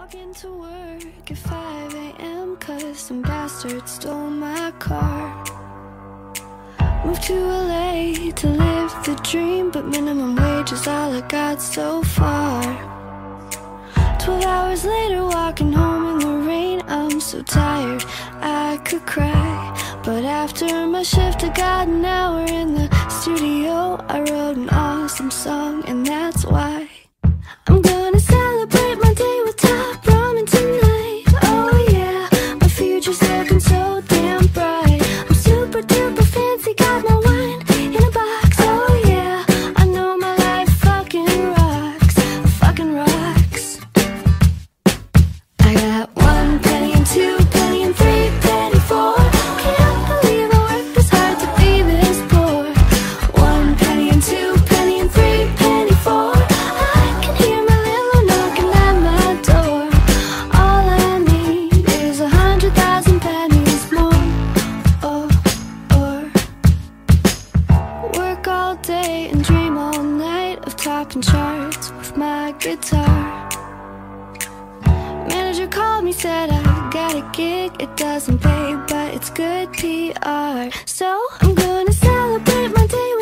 Walk into work at 5 a.m. cause some bastard stole my car. Moved to LA to live the dream, but minimum wage is all I got so far. 12 hours later, walking home in the rain, I'm so tired I could cry. But after my shift I got an hour in the studio. I wrote an awesome song and that's why I'm gonna celebrate my day with top ramen tonight. Oh yeah, my future's looking so damn bright. I'm super duper fancy, got my wine in a box. Oh yeah, I know my life fucking rocks, fucking rocks. I got 1 penny and 2 penny and 3 penny 4. Can't believe I worked this hard to be this poor. 1 penny and 2 penny and 3 penny 4. I can hear my little knocking at my door. All I need is 100,000 pennies more. Work all day and dream all night of topping charts with my guitar. Manager called me, said I got a gig. It doesn't pay, but it's good PR. So I'm gonna celebrate my day with